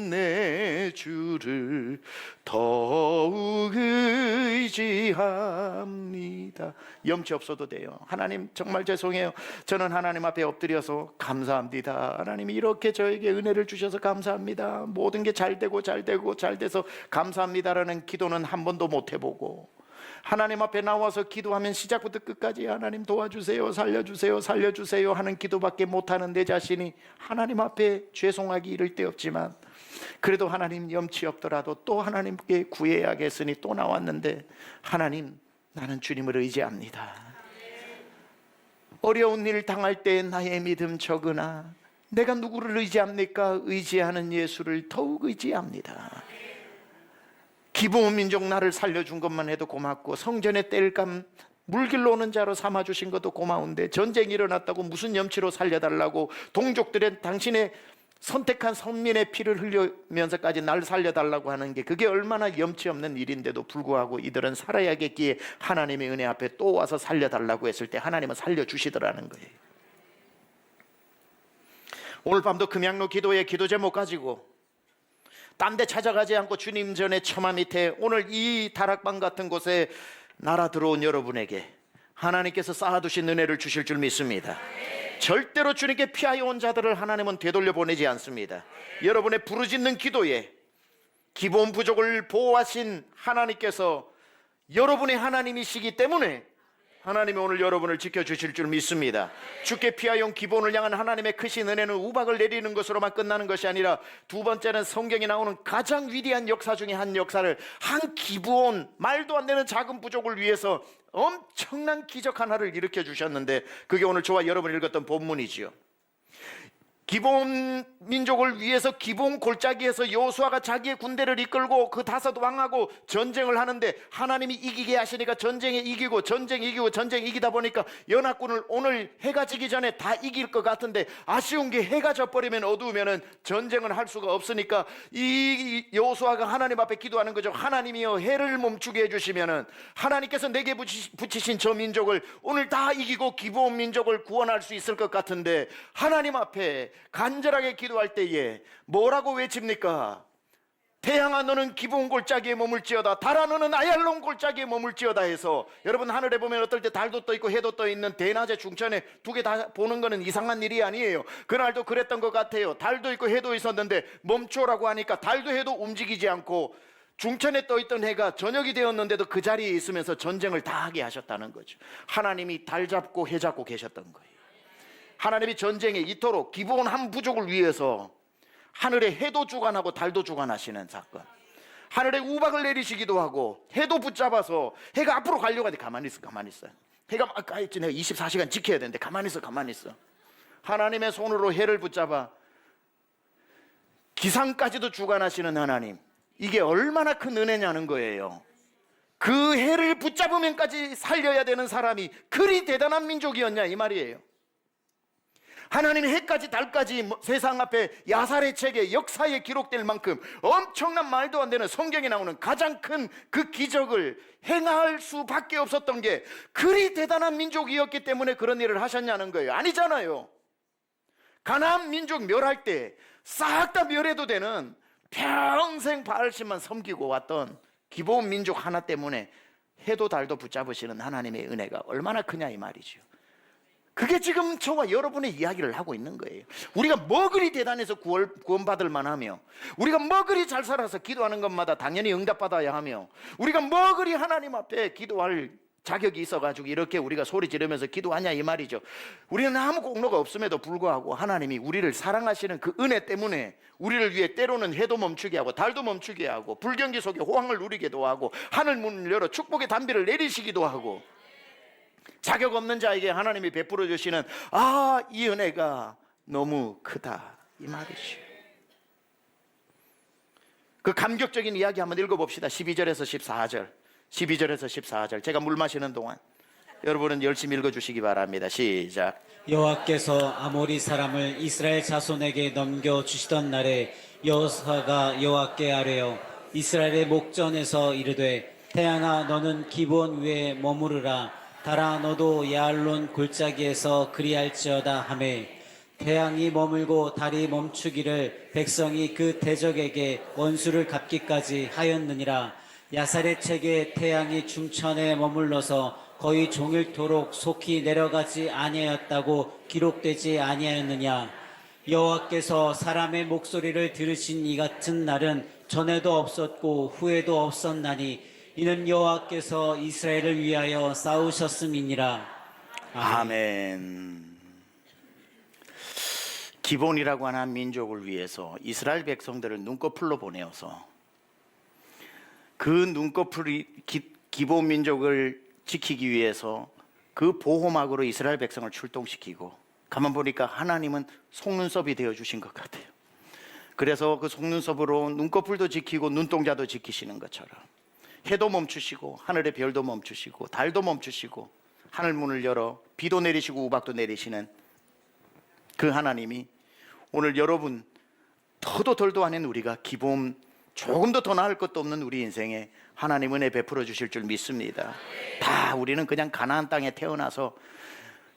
내 주를 더욱 의지합니다. 염치 없어도 돼요. 하나님 정말 죄송해요. 저는 하나님 앞에 엎드려서 감사합니다. 하나님이 이렇게 저에게 은혜를 주셔서 감사합니다. 모든 게 잘 되고 잘 돼서 감사합니다라는 기도는 한 번도 못 해보고, 하나님 앞에 나와서 기도하면 시작부터 끝까지 하나님 도와주세요, 살려주세요 하는 기도밖에 못하는 내 자신이 하나님 앞에 죄송하기 이를 데 없지만, 그래도 하나님 염치 없더라도 또 하나님께 구해야겠으니 또 나왔는데, 하나님 나는 주님을 의지합니다. 어려운 일 당할 때 나의 믿음 적으나 내가 누구를 의지합니까? 의지하는 예수를 더욱 의지합니다. 기브온 민족 나를 살려준 것만 해도 고맙고, 성전의 땔감 물길로 오는 자로 삼아주신 것도 고마운데, 전쟁이 일어났다고 무슨 염치로 살려달라고 동족들은 당신의 선택한 선민의 피를 흘리면서까지 날 살려달라고 하는 게, 그게 얼마나 염치 없는 일인데도 불구하고 이들은 살아야겠기에 하나님의 은혜 앞에 또 와서 살려달라고 했을 때 하나님은 살려주시더라는 거예요. 오늘 밤도 금양로 기도의 기도 제목 가지고 딴 데 찾아가지 않고 주님 전에 처마 밑에 오늘 이 다락방 같은 곳에 날아 들어온 여러분에게 하나님께서 쌓아두신 은혜를 주실 줄 믿습니다. 절대로 주님께 피하여 온 자들을 하나님은 되돌려 보내지 않습니다. 여러분의 부르짖는 기도에 기본 부족을 보호하신 하나님께서 여러분의 하나님이시기 때문에 하나님이 오늘 여러분을 지켜주실 줄 믿습니다. 주께 피하여 온 기본을 향한 하나님의 크신 은혜는 우박을 내리는 것으로만 끝나는 것이 아니라 두 번째는 성경에 나오는 가장 위대한 역사 중에 한 역사를 한 기브온, 말도 안 되는 작은 부족을 위해서 엄청난 기적 하나를 일으켜 주셨는데 그게 오늘 저와 여러분이 읽었던 본문이지요. 기본 민족을 위해서 기본 골짜기에서 여호수아가 자기의 군대를 이끌고 그 다섯 왕하고 전쟁을 하는데 하나님이 이기게 하시니까 전쟁에 이기고 전쟁 이기다 보니까 연합군을 오늘 해가 지기 전에 다 이길 것 같은데 아쉬운 게 해가 져버리면 어두우면은 전쟁을 할 수가 없으니까 이 여호수아가 하나님 앞에 기도하는 거죠. 하나님이여 해를 멈추게 해주시면은 하나님께서 내게 붙이신 저 민족을 오늘 다 이기고 기본 민족을 구원할 수 있을 것 같은데 하나님 앞에 간절하게 기도할 때에 뭐라고 외칩니까? 태양아 너는 기본 골짜기에 머물지어다, 달아 너는 아얄론 골짜기에 머물지어다 해서 여러분 하늘에 보면 어떨 때 달도 떠 있고 해도 떠 있는 대낮에 중천에 두 개 다 보는 거는 이상한 일이 아니에요. 그날도 그랬던 것 같아요. 달도 있고 해도 있었는데 멈춰라고 하니까 달도 해도 움직이지 않고 중천에 떠 있던 해가 저녁이 되었는데도 그 자리에 있으면서 전쟁을 다 하게 하셨다는 거죠. 하나님이 달 잡고 해 잡고 계셨던 거예요. 하나님이 전쟁에 이토록 기본 한 부족을 위해서 하늘에 해도 주관하고 달도 주관하시는 사건, 하늘에 우박을 내리시기도 하고 해도 붙잡아서 해가 앞으로 가려고 하는데 가만히 있어. 해가 막 가있지, 내가 24시간 지켜야 되는데 가만히 있어. 하나님의 손으로 해를 붙잡아 기상까지도 주관하시는 하나님, 이게 얼마나 큰 은혜냐는 거예요. 그 해를 붙잡으면까지 살려야 되는 사람이 그리 대단한 민족이었냐 이 말이에요. 하나님이 해까지 달까지 세상 앞에 야살의 책에 역사에 기록될 만큼 엄청난 말도 안 되는 성경에 나오는 가장 큰 그 기적을 행할 수밖에 없었던 게 그리 대단한 민족이었기 때문에 그런 일을 하셨냐는 거예요. 아니잖아요. 가나안 민족 멸할 때 싹 다 멸해도 되는 평생 바알신만 섬기고 왔던 기본 민족 하나 때문에 해도 달도 붙잡으시는 하나님의 은혜가 얼마나 크냐 이 말이죠. 그게 지금 저와 여러분의 이야기를 하고 있는 거예요. 우리가 뭐 그리 대단해서 구원받을 만하며, 우리가 뭐 그리 잘 살아서 기도하는 것마다 당연히 응답받아야 하며, 우리가 뭐 그리 하나님 앞에 기도할 자격이 있어가지고 이렇게 우리가 소리 지르면서 기도하냐 이 말이죠. 우리는 아무 공로가 없음에도 불구하고 하나님이 우리를 사랑하시는 그 은혜 때문에 우리를 위해 때로는 해도 멈추게 하고 달도 멈추게 하고 불경기 속에 호황을 누리기도 하고 하늘 문을 열어 축복의 단비를 내리시기도 하고 자격 없는 자에게 하나님이 베풀어 주시는 이 은혜가 너무 크다 이 말이죠. 그 감격적인 이야기 한번 읽어봅시다. 12절에서 14절 제가 물 마시는 동안 여러분은 열심히 읽어주시기 바랍니다. 시작. 여호와께서 아모리 사람을 이스라엘 자손에게 넘겨주시던 날에 여호수아가 여호와께 아뢰어 이스라엘의 목전에서 이르되 태양아 너는 기브온 위에 머무르라, 달아 너도 야알론 골짜기에서 그리할지어다 하매 태양이 머물고 달이 멈추기를 백성이 그 대적에게 원수를 갚기까지 하였느니라. 야살의 책에 태양이 중천에 머물러서 거의 종일토록 속히 내려가지 아니하였다고 기록되지 아니하였느냐. 여호와께서 사람의 목소리를 들으신 이 같은 날은 전에도 없었고 후에도 없었나니 이는 여호와께서 이스라엘을 위하여 싸우셨음이니라. 아멘. 기본이라고 하는 민족을 위해서 이스라엘 백성들을 눈꺼풀로 보내어서 그 눈꺼풀이 기본 민족을 지키기 위해서 그 보호막으로 이스라엘 백성을 출동시키고 가만 보니까 하나님은 속눈썹이 되어주신 것 같아요. 그래서 그 속눈썹으로 눈꺼풀도 지키고 눈동자도 지키시는 것처럼 해도 멈추시고 하늘의 별도 멈추시고 달도 멈추시고 하늘 문을 열어 비도 내리시고 우박도 내리시는 그 하나님이 오늘 여러분 더도 덜도 아닌 우리가 기본 조금도 더 나을 것도 없는 우리 인생에 하나님 은혜 베풀어 주실 줄 믿습니다. 다 우리는 그냥 가나안 땅에 태어나서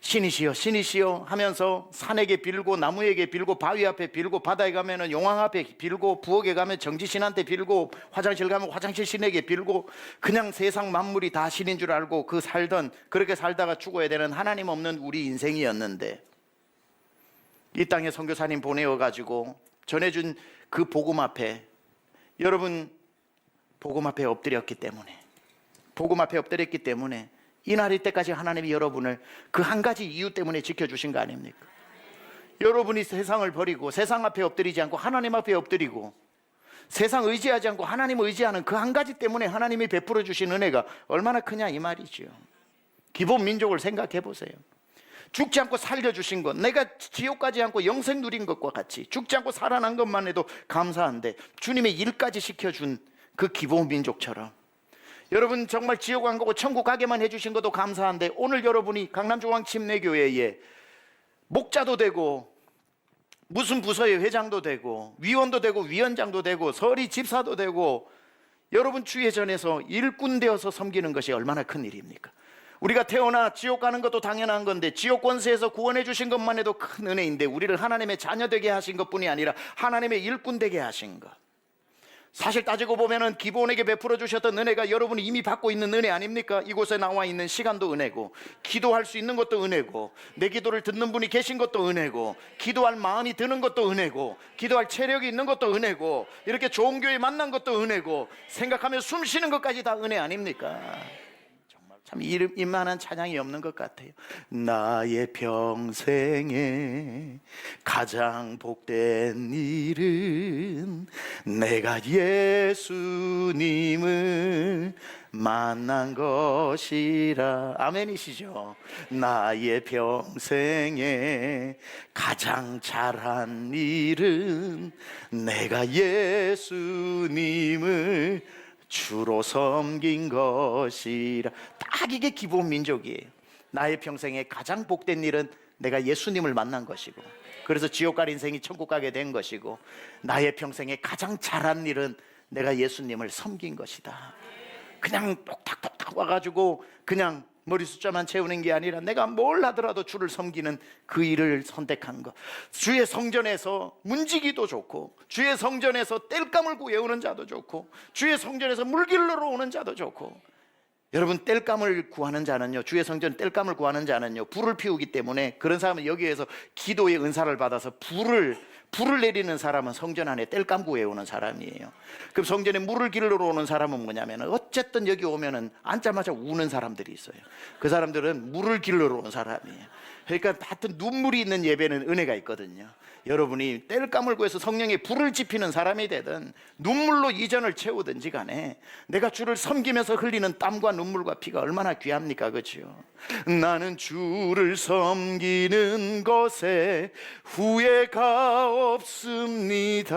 신이시여 신이시여 하면서 산에게 빌고 나무에게 빌고 바위 앞에 빌고 바다에 가면은 용왕 앞에 빌고 부엌에 가면 정지신한테 빌고 화장실 가면 화장실 신에게 빌고 그냥 세상 만물이 다 신인 줄 알고 그렇게 살다가 죽어야 되는 하나님 없는 우리 인생이었는데, 이 땅에 선교사님 보내어가지고 전해준 그 복음 앞에, 여러분 복음 앞에 엎드렸기 때문에 이날일 때까지 하나님이 여러분을 그 한 가지 이유 때문에 지켜주신 거 아닙니까? 여러분이 세상을 버리고 세상 앞에 엎드리지 않고 하나님 앞에 엎드리고 세상 의지하지 않고 하나님 의지하는 그 한 가지 때문에 하나님이 베풀어 주신 은혜가 얼마나 크냐 이 말이죠. 기본 민족을 생각해 보세요. 죽지 않고 살려주신 것, 내가 지옥 가지 않고 영생 누린 것과 같이 죽지 않고 살아난 것만 해도 감사한데 주님의 일까지 시켜준 그 기본 민족처럼 여러분 정말 지옥 안 가고 천국 가게만 해주신 것도 감사한데, 오늘 여러분이 강남중앙침례교회에 목자도 되고 무슨 부서의 회장도 되고 위원도 되고 위원장도 되고 서리 집사도 되고 여러분 주의 전에서 일꾼 되어서 섬기는 것이 얼마나 큰 일입니까? 우리가 태어나 지옥 가는 것도 당연한 건데 지옥 권세에서 구원해 주신 것만 해도 큰 은혜인데, 우리를 하나님의 자녀 되게 하신 것뿐이 아니라 하나님의 일꾼 되게 하신 것, 사실 따지고 보면은 기본에게 베풀어 주셨던 은혜가 여러분이 이미 받고 있는 은혜 아닙니까? 이곳에 나와 있는 시간도 은혜고, 기도할 수 있는 것도 은혜고, 내 기도를 듣는 분이 계신 것도 은혜고, 기도할 마음이 드는 것도 은혜고, 기도할 체력이 있는 것도 은혜고, 이렇게 좋은 교회 만난 것도 은혜고, 생각하며 숨 쉬는 것까지 다 은혜 아닙니까? 참 이만한 찬양이 없는 것 같아요. 나의 평생에 가장 복된 일은 내가 예수님을 만난 것이라. 아멘이시죠? 나의 평생에 가장 잘한 일은 내가 예수님을 주로 섬긴 것이라. 딱 이게 기본 민족이에요. 나의 평생에 가장 복된 일은 내가 예수님을 만난 것이고, 그래서 지옥 갈 인생이 천국 가게 된 것이고, 나의 평생에 가장 잘한 일은 내가 예수님을 섬긴 것이다. 그냥 똑딱똑딱 와가지고 그냥 머리 숫자만 채우는 게 아니라 내가 뭘 하더라도 주를 섬기는 그 일을 선택한 것. 주의 성전에서 문지기도 좋고, 주의 성전에서 땔감을 구해오는 자도 좋고, 주의 성전에서 물길러로 오는 자도 좋고. 여러분 땔감을 구하는 자는요, 주의 성전 땔감을 구하는 자는요 불을 피우기 때문에, 그런 사람은 여기에서 기도의 은사를 받아서 불을 내리는 사람은 성전 안에 땔감 구해오는 사람이에요. 그럼 성전에 물을 길러러 오는 사람은 뭐냐면, 어쨌든 여기 오면은 앉자마자 우는 사람들이 있어요. 그 사람들은 물을 길러러 온 사람이에요. 그러니까 하여튼 눈물이 있는 예배는 은혜가 있거든요. 여러분이 땔감을 구해서 성령에 불을 지피는 사람이 되든 눈물로 이전을 채우든지 간에 내가 주를 섬기면서 흘리는 땀과 눈물과 피가 얼마나 귀합니까? 그렇죠? 나는 주를 섬기는 것에 후회가 없습니다.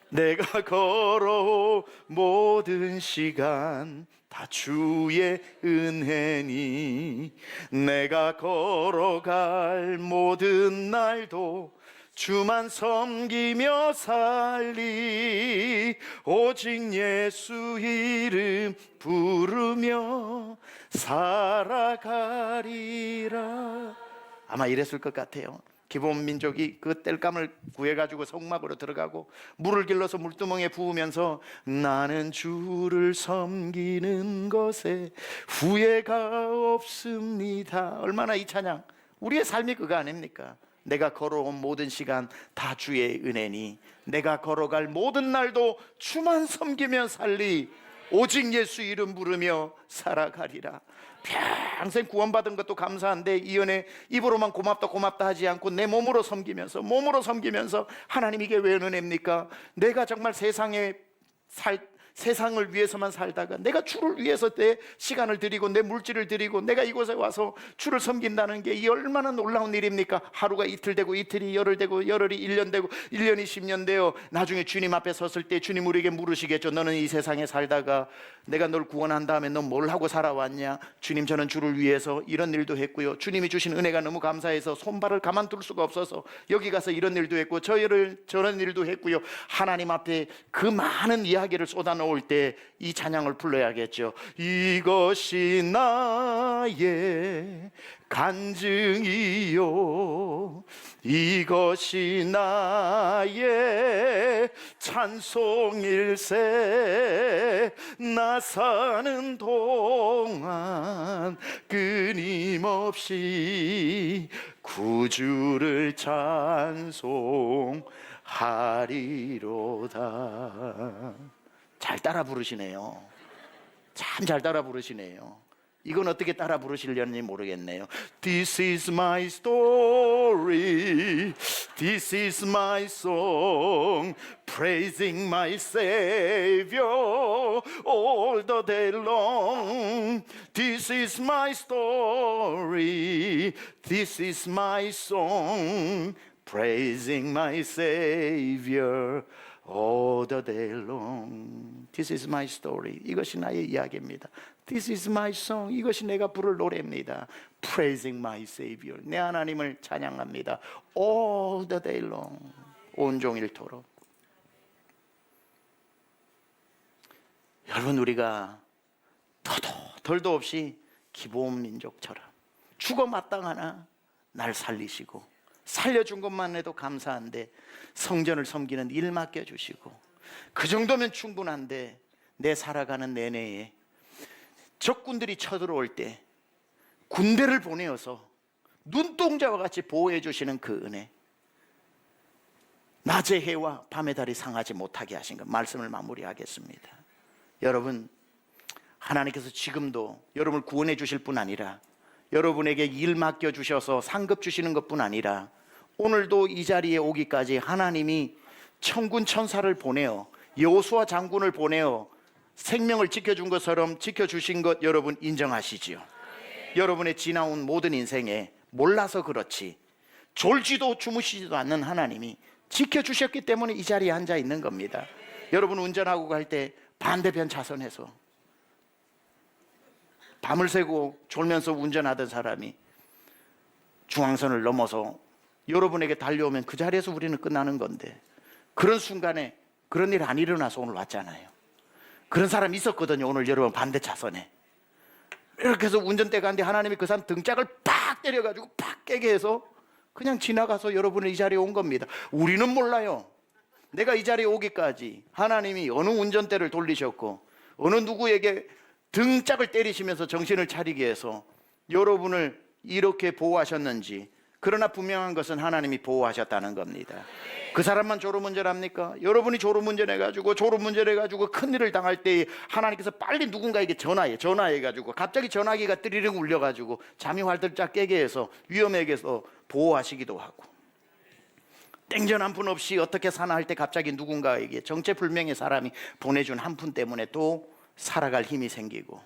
내가 걸어온 모든 시간 다 주의 은혜니, 내가 걸어갈 모든 날도 주만 섬기며 살리, 오직 예수 이름 부르며 살아가리라. 아마 이랬을 것 같아요. 기본 민족이 그 땔감을 구해가지고 성막으로 들어가고 물을 길러서 물두멍에 부으면서 나는 주를 섬기는 것에 후회가 없습니다. 얼마나 이 찬양, 우리의 삶이 그거 아닙니까? 내가 걸어온 모든 시간 다 주의 은혜니, 내가 걸어갈 모든 날도 주만 섬기며 살리, 오직 예수 이름 부르며 살아가리라. 평생 구원받은 것도 감사한데 이 은혜 입으로만 고맙다 고맙다 하지 않고 내 몸으로 섬기면서 하나님 이게 왜 은혜입니까? 내가 정말 세상을 위해서만 살다가 내가 주를 위해서 내 시간을 드리고 내 물질을 드리고 내가 이곳에 와서 주를 섬긴다는 게 이 얼마나 놀라운 일입니까? 하루가 이틀 되고 이틀이 열흘 되고 열흘이 1년 되고 1년이 10년 되어 나중에 주님 앞에 섰을 때 주님 우리에게 물으시겠죠. 너는 이 세상에 살다가 내가 널 구원한 다음에 넌 뭘 하고 살아왔냐? 주님 저는 주를 위해서 이런 일도 했고요, 주님이 주신 은혜가 너무 감사해서 손발을 가만둘 수가 없어서 여기 가서 이런 일도 했고 저런 일도 했고요, 하나님 앞에 그 많은 이야기를 쏟아놓고 놓을 때 이 찬양을 불러야겠죠. 이것이 나의 간증이요, 이것이 나의 찬송일세. 나 사는 동안 끊임없이 구주를 찬송하리로다. 잘 따라 부르시네요. 참 잘 따라 부르시네요. 이건 어떻게 따라 부르시려는지 모르겠네요. This is my story, this is my song, praising my Savior all the day long. This is my story, this is my song, praising my Savior all the day long. This is my story. 이것이 나의 이야기입니다. This is my song. 이것이 내가 부를 노래입니다. Praising my Savior. 내 하나님을 찬양합니다. All the day long. 온종일토록. 여러분, 우리가 더도 덜도 없이 기브온 민족처럼 죽어 마땅하나 날 살리시고 살려준 것만 해도 감사한데 성전을 섬기는 일 맡겨주시고 그 정도면 충분한데 내 살아가는 내내에 적군들이 쳐들어올 때 군대를 보내어서 눈동자와 같이 보호해 주시는 그 은혜, 낮의 해와 밤의 달이 상하지 못하게 하신 것, 말씀을 마무리하겠습니다. 여러분, 하나님께서 지금도 여러분을 구원해 주실 뿐 아니라 여러분에게 일 맡겨주셔서 상급 주시는 것뿐 아니라 오늘도 이 자리에 오기까지 하나님이 천군 천사를 보내어 여호수아 장군을 보내어 생명을 지켜준 것처럼 지켜주신 것 여러분 인정하시지요? 여러분의 지나온 모든 인생에 몰라서 그렇지 졸지도 주무시지도 않는 하나님이 지켜주셨기 때문에 이 자리에 앉아 있는 겁니다. 여러분 운전하고 갈 때 반대편 차선에서 밤을 새고 졸면서 운전하던 사람이 중앙선을 넘어서 여러분에게 달려오면 그 자리에서 우리는 끝나는 건데 그런 순간에 그런 일 안 일어나서 오늘 왔잖아요. 그런 사람 있었거든요. 오늘 여러분 반대 차선에 이렇게 해서 운전대가 하는데 하나님이 그 사람 등짝을 팍 때려가지고 팍 깨게 해서 그냥 지나가서 여러분은 이 자리에 온 겁니다. 우리는 몰라요. 내가 이 자리에 오기까지 하나님이 어느 운전대를 돌리셨고 어느 누구에게 등짝을 때리시면서 정신을 차리게 해서 여러분을 이렇게 보호하셨는지. 그러나 분명한 것은 하나님이 보호하셨다는 겁니다. 그 사람만 졸음운전합니까? 여러분이 졸음운전해가지고 큰일을 당할 때 하나님께서 빨리 누군가에게 전화해가지고 갑자기 전화기가 띠리링 울려가지고 잠이 활들짝 깨게 해서 위험에게서 보호하시기도 하고, 땡전 한 푼 없이 어떻게 사나 할 때 갑자기 누군가에게 정체불명의 사람이 보내준 한 푼 때문에 또 살아갈 힘이 생기고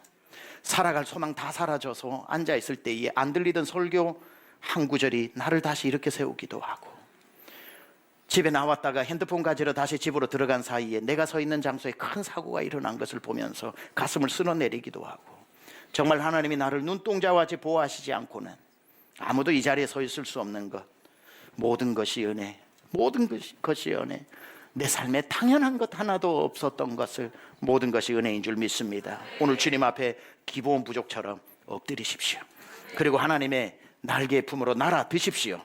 살아갈 소망 다 사라져서 앉아있을 때에 안 들리던 설교 한 구절이 나를 다시 이렇게 세우기도 하고, 집에 나왔다가 핸드폰 가지러 다시 집으로 들어간 사이에 내가 서 있는 장소에 큰 사고가 일어난 것을 보면서 가슴을 쓸어내리기도 하고, 정말 하나님이 나를 눈동자와 같이 보호하시지 않고는 아무도 이 자리에 서 있을 수 없는 것, 모든 것이 은혜, 모든 것이 은혜, 내 삶에 당연한 것 하나도 없었던 것을 모든 것이 은혜인 줄 믿습니다. 오늘 주님 앞에 기브온 부족처럼 엎드리십시오. 그리고 하나님의 날개의 품으로 날아 드십시오.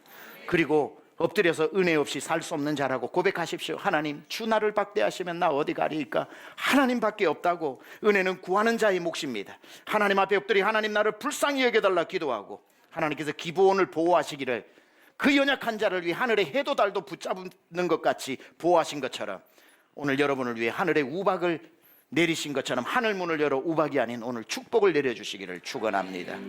그리고 엎드려서 은혜 없이 살 수 없는 자라고 고백하십시오. 하나님, 주 나를 박대하시면 나 어디 가리이까? 하나님밖에 없다고. 은혜는 구하는 자의 몫입니다. 하나님 앞에 엎드려 하나님 나를 불쌍히 여겨달라 기도하고, 하나님께서 기브온을 보호하시기를 그 연약한 자를 위해 하늘의 해도 달도 붙잡는 것 같이 보호하신 것처럼 오늘 여러분을 위해 하늘의 우박을 내리신 것처럼 하늘 문을 열어 우박이 아닌 오늘 축복을 내려주시기를 축원합니다.